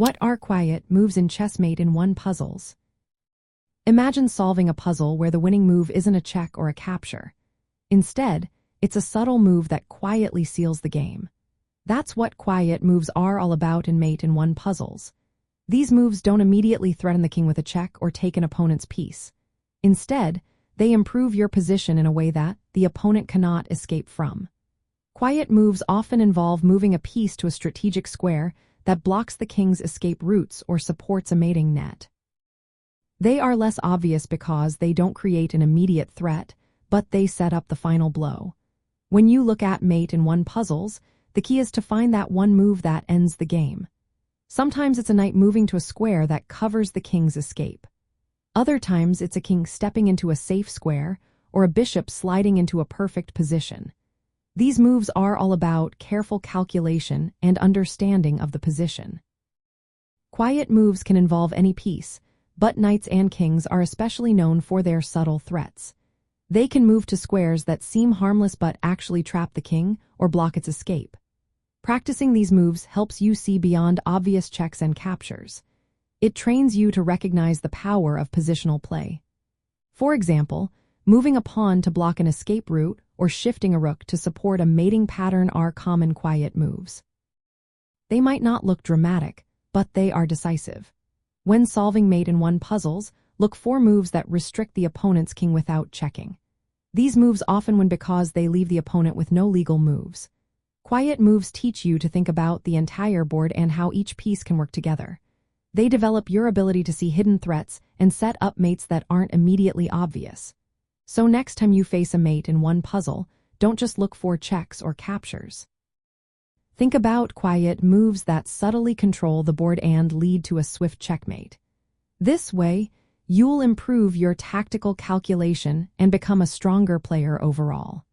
What are quiet moves in checkmate in one puzzles? Imagine solving a puzzle where the winning move isn't a check or a capture. Instead, it's a subtle move that quietly seals the game. That's what quiet moves are all about in mate in one puzzles. These moves don't immediately threaten the king with a check or take an opponent's piece. Instead, they improve your position in a way that the opponent cannot escape from. Quiet moves often involve moving a piece to a strategic square that blocks the king's escape routes or supports a mating net. They are less obvious because they don't create an immediate threat, but they set up the final blow. When you look at mate in one puzzles, the key is to find that one move that ends the game. Sometimes it's a knight moving to a square that covers the king's escape. Other times it's a king stepping into a safe square or a bishop sliding into a perfect position. These moves are all about careful calculation and understanding of the position. Quiet moves can involve any piece, but knights and kings are especially known for their subtle threats. They can move to squares that seem harmless but actually trap the king or block its escape. Practicing these moves helps you see beyond obvious checks and captures. It trains you to recognize the power of positional play. For example, moving a pawn to block an escape route or shifting a rook to support a mating pattern are common quiet moves. They might not look dramatic, but they are decisive. When solving mate in one puzzles, look for moves that restrict the opponent's king without checking. These moves often win because they leave the opponent with no legal moves. Quiet moves teach you to think about the entire board and how each piece can work together. They develop your ability to see hidden threats and set up mates that aren't immediately obvious. So next time you face a mate in one puzzle, don't just look for checks or captures. Think about quiet moves that subtly control the board and lead to a swift checkmate. This way, you'll improve your tactical calculation and become a stronger player overall.